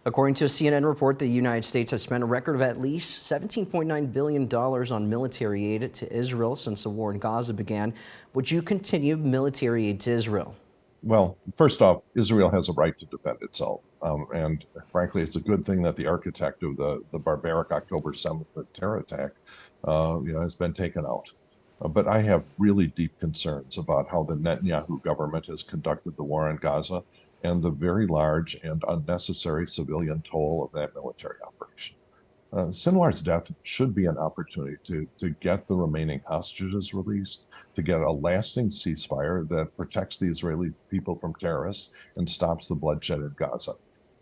According to a CNN report, the United States has spent a record of at least $17.9 billion on military aid to Israel since the war in Gaza began. Would you continue military aid to Israel? Well, first off, Israel has a right to defend itself. And frankly, it's a good thing that the architect of the barbaric October 7th terror attack has been taken out. But I have really deep concerns about how the Netanyahu government has conducted the war in Gaza and the very large and unnecessary civilian toll of that military operation. Sinwar's death should be an opportunity to get the remaining hostages released, to get a lasting ceasefire that protects the Israeli people from terrorists and stops the bloodshed in Gaza,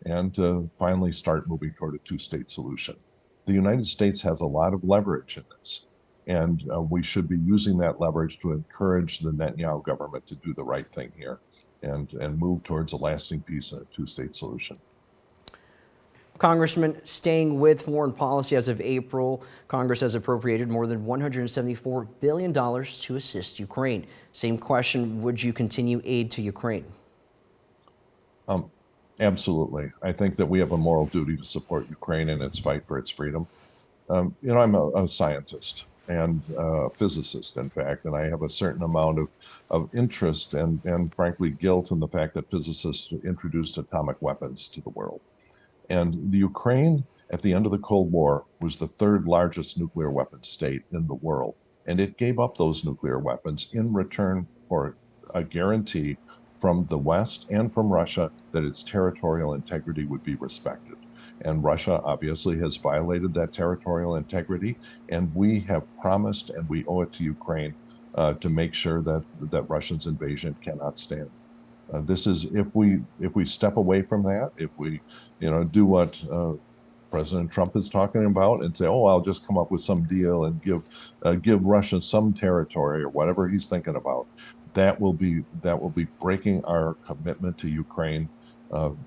and to finally start moving toward a two-state solution. The United States has a lot of leverage in this, and we should be using that leverage to encourage the Netanyahu government to do the right thing here and move towards a lasting peace and a two-state solution. Congressman, staying with foreign policy, as of April, Congress has appropriated more than $174 billion to assist Ukraine. Same question, would you continue aid to Ukraine? Absolutely. I think that we have a moral duty to support Ukraine in its fight for its freedom. I'm a scientist and a physicist, in fact, and I have a certain amount of interest and frankly, guilt in the fact that physicists introduced atomic weapons to the world. And the Ukraine, at the end of the Cold War, was the third largest nuclear weapons state in the world. And it gave up those nuclear weapons in return for a guarantee from the West and from Russia that its territorial integrity would be respected. And Russia obviously has violated that territorial integrity. And we have promised, and we owe it to Ukraine, to make sure that Russia's invasion cannot stand. This is if we step away from that, if we do what President Trump is talking about and say, oh, I'll just come up with some deal and give Russia some territory or whatever he's thinking about, that will be breaking our commitment to Ukraine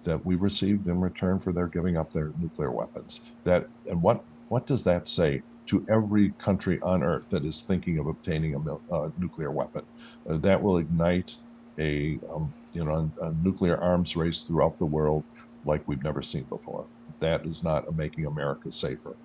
that we received in return for their giving up their nuclear weapons. And what does that say to every country on earth that is thinking of obtaining a nuclear weapon? That will ignite a nuclear arms race throughout the world like we've never seen before. That is not making America safer.